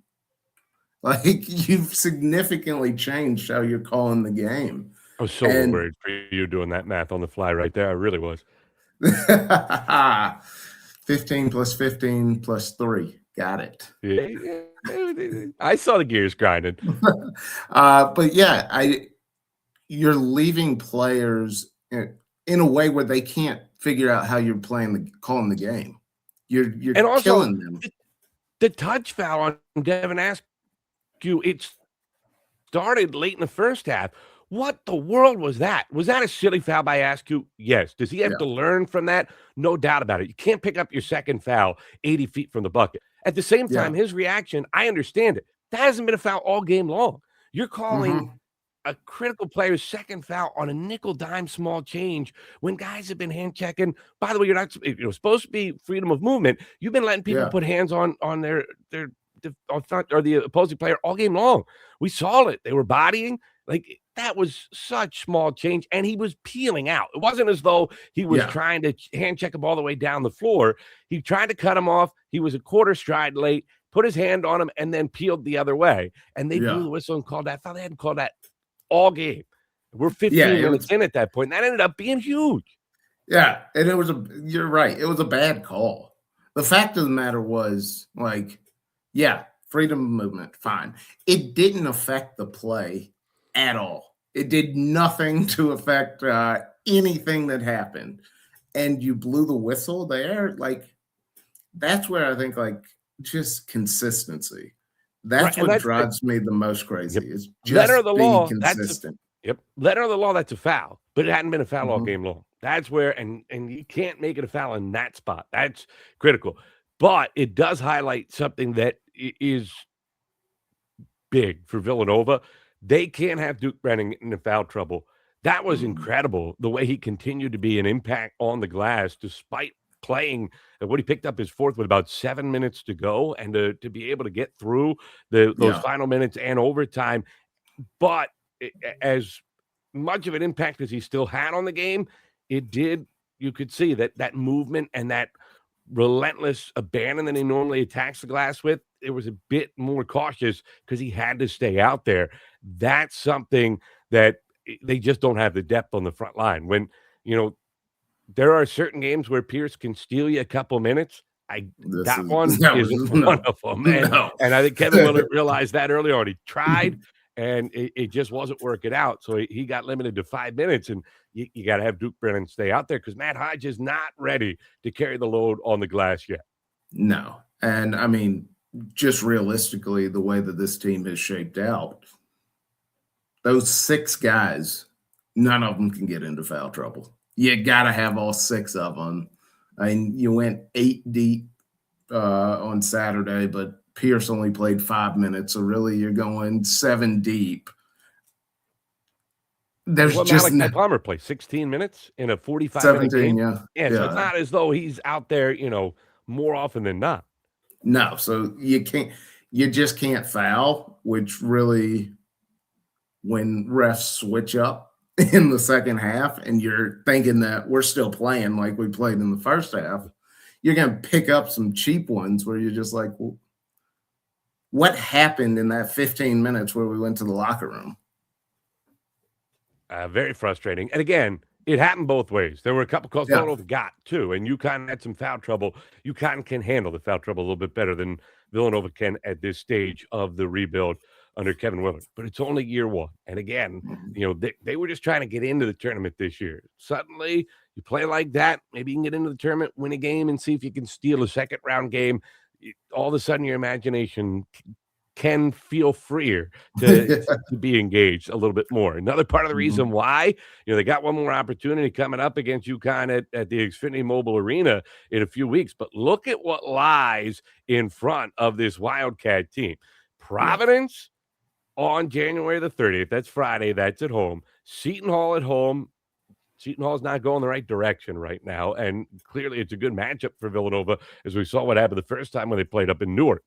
Like, you've significantly changed how you're calling the game. I was so worried for you doing that math on the fly right there. I really was. 15 plus 15 plus 3. Got it. Yeah. I saw the gears grinding. But yeah, you're leaving players in a way where they can't figure out how you're calling the game. You're and also, killing them. The touch foul on Devin Askew, it started late in the first half. What the world was that? Was that a silly foul by Askew? Yes. Does he have to learn from that? No doubt about it. You can't pick up your second foul 80 feet from the bucket. At the same time, his reaction, I understand it. That hasn't been a foul all game long. You're calling a critical player's second foul on a nickel dime small change when guys have been hand checking. By the way, you're not supposed to be freedom of movement. You've been letting people put hands on their or the opposing player all game long. We saw it. They were bodying. Like, that was such small change, and he was peeling out. It wasn't as though he was trying to hand check him all the way down the floor. He tried to cut him off. He was a quarter stride late, put his hand on him, and then peeled the other way. And they blew the whistle and called that foul. They hadn't called that all game. We're 15 minutes in at that point, and that ended up being huge. Yeah, and you're right. It was a bad call. The fact of the matter was, like, freedom of movement, fine. It didn't affect the play at all. It did nothing to affect anything that happened. And you blew the whistle there. Like, that's where I think, like, just consistency. That's what drives me the most crazy. Is just letter of the law, consistent. Letter of the law, that's a foul. But it hadn't been a foul all game long. That's where, and you can't make it a foul in that spot. That's critical. But it does highlight something that is big for Villanova. They can't have Duke Brennan in foul trouble. That was incredible, the way he continued to be an impact on the glass despite playing what he picked up his fourth with about 7 minutes to go, and to be able to get through those final minutes and overtime. But as much of an impact as he still had on the game, you could see that movement and that relentless abandon that he normally attacks the glass with, it was a bit more cautious because he had to stay out there. That's something that they just don't have the depth on the front line. When, there are certain games where Pierce can steal you a couple minutes. That one isn't one of them. And I think Kevin Willard realized that early on. He tried, and it just wasn't working out. So he got limited to 5 minutes, and you got to have Duke Brennan stay out there because Matt Hodge is not ready to carry the load on the glass yet. No. And, I mean, just realistically, the way that this team has shaped out, those 6 guys, none of them can get into foul trouble. You got to have all 6 of them. I mean, you went 8 deep on Saturday, but Pierce only played 5 minutes. So really you're going 7 deep. There's Malachi Palmer played 16 minutes in a 45-minute game. So it's not as though he's out there, more often than not. No, so you just can't foul, which really, when refs switch up in the second half and you're thinking that we're still playing like we played in the first half, you're going to pick up some cheap ones where you're just like, well, what happened in that 15 minutes where we went to the locker room? Very frustrating. And again, it happened both ways. There were a couple calls Villanova got too, and UConn had some foul trouble. UConn can handle the foul trouble a little bit better than Villanova can at this stage of the rebuild under Kevin Willard. But it's only year one. And again, they were just trying to get into the tournament this year. Suddenly, you play like that, maybe you can get into the tournament, win a game, and see if you can steal a second round game. All of a sudden, your imagination can feel freer to be engaged a little bit more. Another part of the reason why, they got one more opportunity coming up against UConn at the Xfinity Mobile Arena in a few weeks. But look at what lies in front of this Wildcat team. Providence on January the 30th. That's Friday. That's at home. Seton Hall at home. Seton Hall's not going the right direction right now. And clearly it's a good matchup for Villanova, as we saw what happened the first time when they played up in Newark.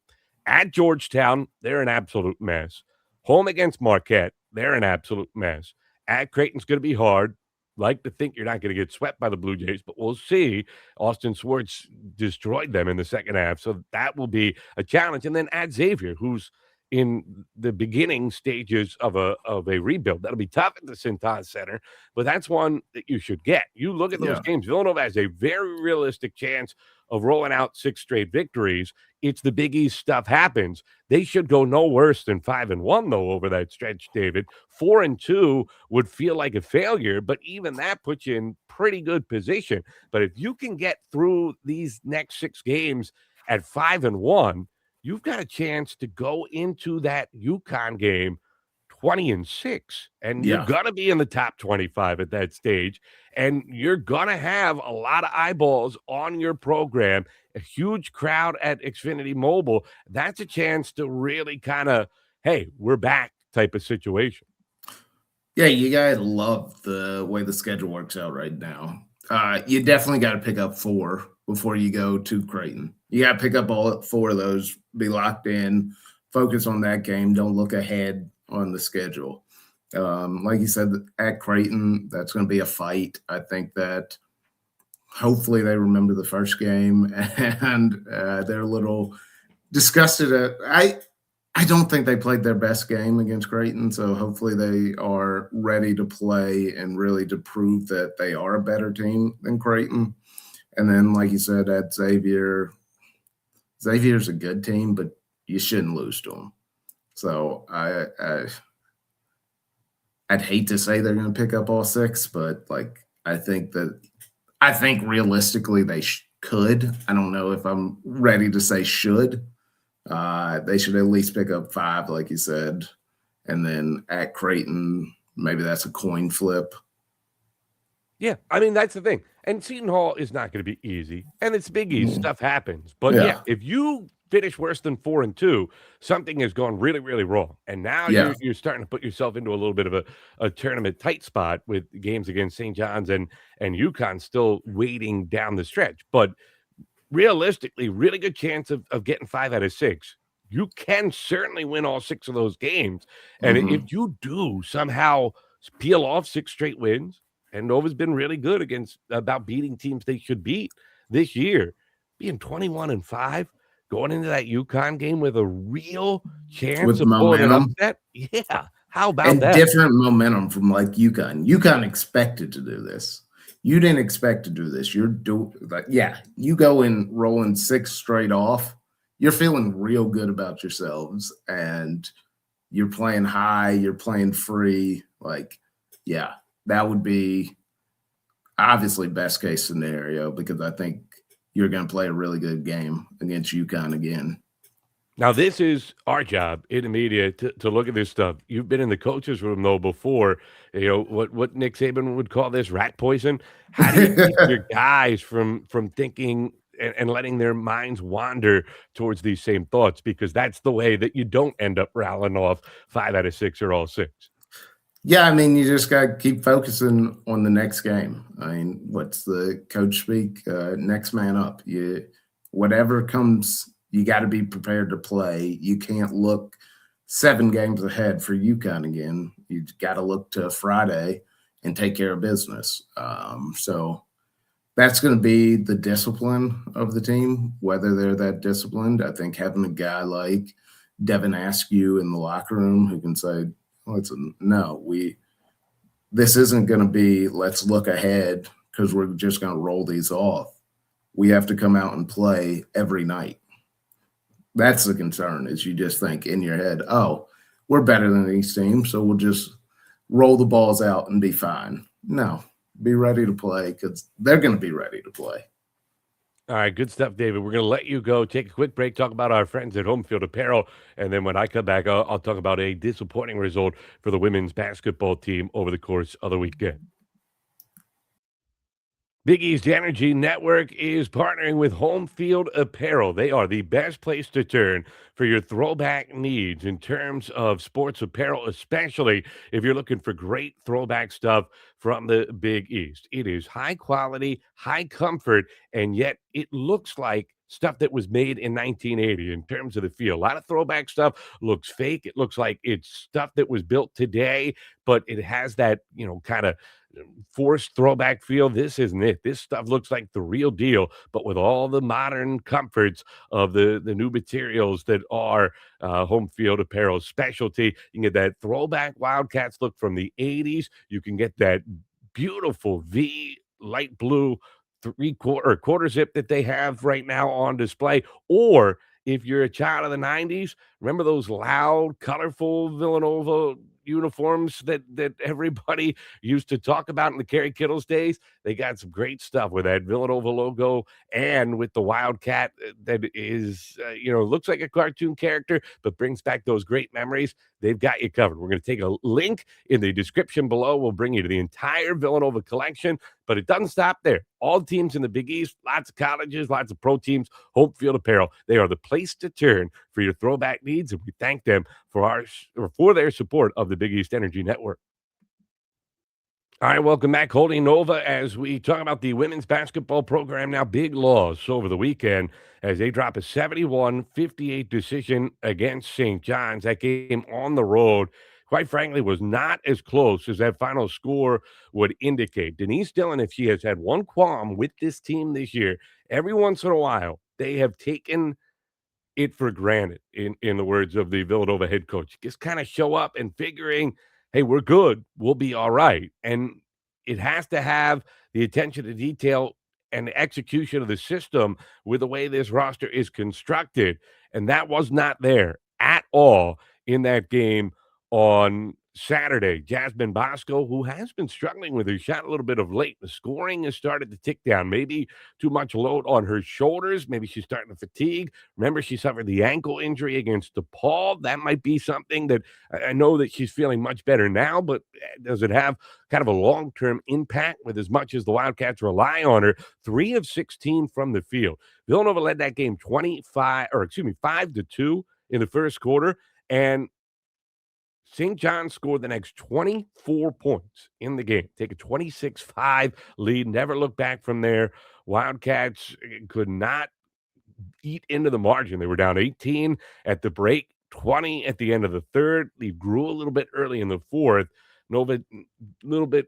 At Georgetown, they're an absolute mess. Home against Marquette, they're an absolute mess. At Creighton's going to be hard. Like to think you're not going to get swept by the Blue Jays, but we'll see. Austin Swartz destroyed them in the second half, so that will be a challenge. And then at Xavier, who's in the beginning stages of a rebuild. That'll be tough at the Cintas Center, but that's one that you should get. You look at those games, Villanova has a very realistic chance of rolling out 6 straight victories. It's the Big East stuff happens. They should go no worse than 5-1 though over that stretch, David. 4-2 would feel like a failure, but even that puts you in pretty good position. But if you can get through these next 6 games at 5-1, you've got a chance to go into that UConn game 20-6, and you're going to be in the top 25 at that stage, and you're going to have a lot of eyeballs on your program, a huge crowd at Xfinity Mobile. That's a chance to really kind of, hey, we're back type of situation. Yeah, you got to love the way the schedule works out right now. You definitely got to pick up 4 before you go to Creighton. You got to pick up all 4 of those, be locked in, focus on that game, don't look ahead on the schedule. Like you said, at Creighton, that's going to be a fight. I think that hopefully they remember the first game and they're a little disgusted at I don't think they played their best game against Creighton, so hopefully they are ready to play and really to prove that they are a better team than Creighton. And then, like you said, at Xavier's a good team, but you shouldn't lose to them. So I'd hate to say they're going to pick up all 6, but I think realistically they could. I don't know if I'm ready to say should. They should at least pick up 5, like you said, and then at Creighton, maybe that's a coin flip. Yeah, I mean, that's the thing. And Seton Hall is not going to be easy, and it's Big East. Stuff happens. But, if you finish worse than 4-2, something has gone really, really wrong. And now you're starting to put yourself into a little bit of a tournament tight spot with games against St. John's and UConn still waiting down the stretch. But realistically, really good chance of getting 5 out of 6. You can certainly win all 6 of those games. And if you do somehow peel off 6 straight wins, and Nova's been really good about beating teams they should beat this year, being 21-5, going into that UConn game with a real chance of pulling an upset. Yeah, how about that? And different momentum from UConn. UConn expected to do this. You didn't expect to do this. You go in rolling 6 straight off. You're feeling real good about yourselves, and you're playing high. You're playing free. That would be obviously best case scenario because I think you're going to play a really good game against UConn again. Now, this is our job in the media to look at this stuff. You've been in the coaches' room, though, before. What Nick Saban would call this rat poison. How do you keep your guys from thinking and letting their minds wander towards these same thoughts? Because that's the way that you don't end up rattling off 5 out of 6 or all 6. Yeah, I mean, you just got to keep focusing on the next game. I mean, what's the coach speak? Next man up. Whatever comes, you got to be prepared to play. You can't look 7 games ahead for UConn again. You got to look to Friday. and take care of business. So that's going to be the discipline of the team, whether they're that disciplined. I think having a guy like Devin Askew in the locker room who can say, listen, no, this isn't going to be let's look ahead because we're just going to roll these off. We have to come out and play every night. That's the concern, is you just think in your head, oh, we're better than these teams, so we'll just roll the balls out and be fine. No, be ready to play because they're going to be ready to play. All right, good stuff, David. We're going to let you go, take a quick break, talk about our friends at Home Field Apparel, and then when I come back, I'll talk about a disappointing result for the women's basketball team over the course of the weekend. Big East Energy Network is partnering with Home Field Apparel. They are the best place to turn for your throwback needs in terms of sports apparel, especially if you're looking for great throwback stuff from the Big East. It is high quality, high comfort, and yet it looks like stuff that was made in 1980 in terms of the feel. A lot of throwback stuff looks fake. It looks like it's stuff that was built today, but it has that, kind of forced throwback feel. This isn't it. This stuff looks like the real deal, but with all the modern comforts of the new materials that are Home Field Apparel's specialty. You can get that throwback Wildcats look from the 80s. You can get that beautiful V light blue quarter zip that they have right now on display. Or if you're a child of the 90s, remember those loud, colorful Villanova uniforms that everybody used to talk about in the Kerry Kittles days? They got some great stuff with that Villanova logo and with the Wildcat that is, looks like a cartoon character, but brings back those great memories. They've got you covered. We're going to take a link in the description below. We'll bring you to the entire Villanova collection, but it doesn't stop there. All teams in the Big East, lots of colleges, lots of pro teams, Home Field Apparel. They are the place to turn for your throwback needs, and we thank them for their support of the Big East Energy Network. All right, welcome back, Holding Nova, as we talk about the women's basketball program now. Big loss over the weekend as they drop a 71-58 decision against St. John's. That game on the road, quite frankly, was not as close as that final score would indicate. Denise Dillon, if she has had one qualm with this team this year, every once in a while, they have taken it for granted, in the words of the Villanova head coach. Just kind of show up and figuring, hey, we're good, we'll be all right. And it has to have the attention to detail and the execution of the system with the way this roster is constructed. And that was not there at all in that game on Saturday. Jasmine Bosco, who has been struggling with her shot a little bit of late, the scoring has started to tick down. Maybe too much load on her shoulders. Maybe she's starting to fatigue. Remember, she suffered the ankle injury against DePaul. That might be something that I know that she's feeling much better now, but does it have kind of a long-term impact with as much as the Wildcats rely on her? 3 of 16 from the field. Villanova led that game 5-2 in the first quarter, and St. John scored the next 24 points in the game, take a 26-5 lead, never look back from there. Wildcats could not eat into the margin. They were down 18 at the break, 20 at the end of the third. They grew a little bit early in the fourth. Nova, little bit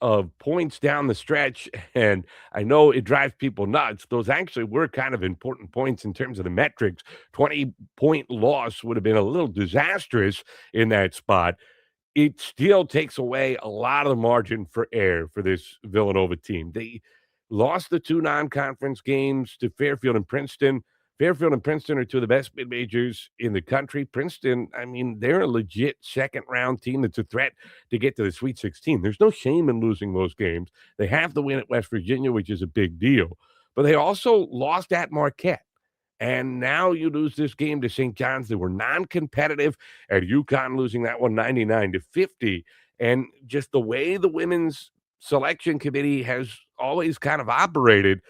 of points down the stretch, and I know it drives people nuts. Those actually were kind of important points in terms of the metrics. 20-point loss would have been a little disastrous in that spot. It still takes away a lot of the margin for error for this Villanova team. They lost the 2 non-conference games to Fairfield and Princeton. Fairfield and Princeton are 2 of the best mid-majors in the country. Princeton, I mean, they're a legit second-round team that's a threat to get to the Sweet 16. There's no shame in losing those games. They have the win at West Virginia, which is a big deal. But they also lost at Marquette. And now you lose this game to St. John's. They were non-competitive at UConn, losing that one 99-50. And just the way the women's selection committee has always kind of operated,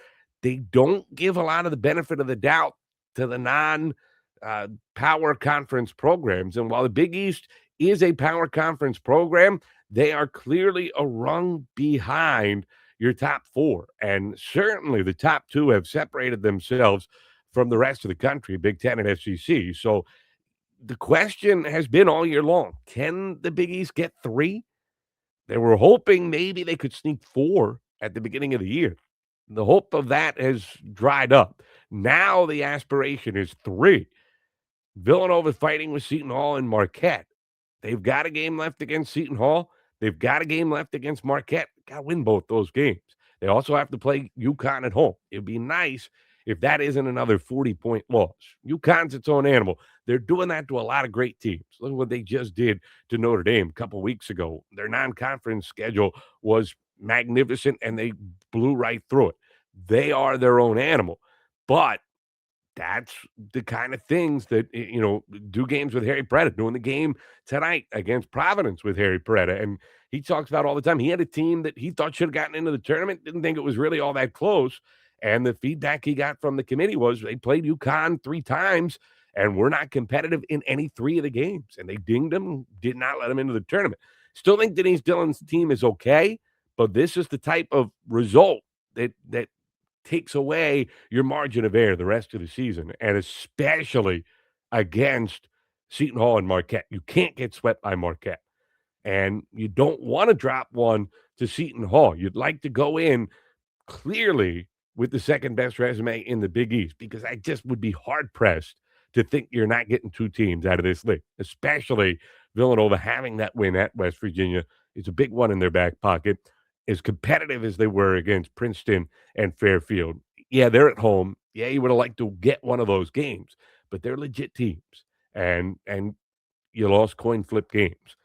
they don't give a lot of the benefit of the doubt to the non-power conference programs. And while the Big East is a power conference program, they are clearly a rung behind your top 4. And certainly the top 2 have separated themselves from the rest of the country, Big Ten and SEC. So the question has been all year long, can the Big East get 3? They were hoping maybe they could sneak 4 at the beginning of the year. The hope of that has dried up. Now the aspiration is 3. Villanova fighting with Seton Hall and Marquette. They've got a game left against Seton Hall. They've got a game left against Marquette. Got to win both those games. They also have to play UConn at home. It'd be nice if that isn't another 40-point loss. UConn's its own animal. They're doing that to a lot of great teams. Look at what they just did to Notre Dame a couple weeks ago. Their non-conference schedule was magnificent, and they blew right through it. They are their own animal. But that's the kind of things that, do games with Harry Peretta, doing the game tonight against Providence with Harry Peretta. And he talks about all the time. He had a team that he thought should have gotten into the tournament, didn't think it was really all that close. And the feedback he got from the committee was they played UConn 3 times and were not competitive in any 3 of the games. And they dinged him, did not let him into the tournament. Still think Denise Dillon's team is okay, but this is the type of result that takes away your margin of error the rest of the season, and especially against Seton Hall and Marquette. You can't get swept by Marquette, and you don't want to drop one to Seton Hall. You'd like to go in clearly with the second-best resume in the Big East, because I just would be hard-pressed to think you're not getting 2 teams out of this league, especially Villanova having that win at West Virginia. It's a big one in their back pocket. As competitive as they were against Princeton and Fairfield. Yeah, they're at home. Yeah, you would have liked to get one of those games, but they're legit teams. And you lost coin flip games.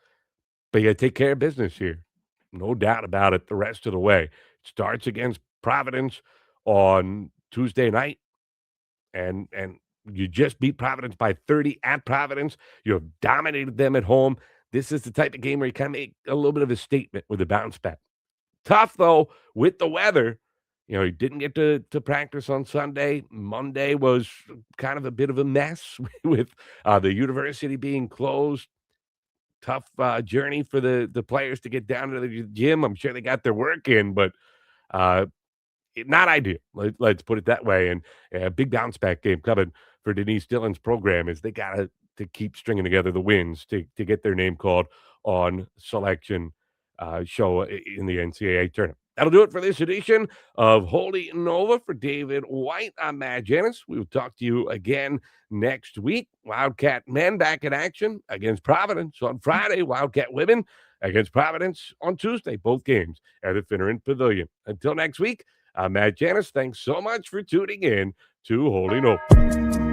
But you take care of business here. No doubt about it the rest of the way. It starts against Providence on Tuesday night, and you just beat Providence by 30 at Providence. You have dominated them at home. This is the type of game where you kind of make a little bit of a statement with a bounce back. Tough, though, with the weather. He didn't get to practice on Sunday. Monday was kind of a bit of a mess with the university being closed. Tough journey for the players to get down to the gym. I'm sure they got their work in, but not ideal. Let's put it that way. And a big bounce back game coming for Denise Dillon's program is they got to keep stringing together the wins to get their name called on selection show in the NCAA tournament. That'll do it for this edition of Holy Nova. For David White, I'm Matt Janis. We will talk to you again next week. Wildcat men back in action against Providence on Friday. Wildcat women against Providence on Tuesday. Both games at the Finneran Pavilion. Until next week, I'm Matt Janis. Thanks so much for tuning in to Holy Nova.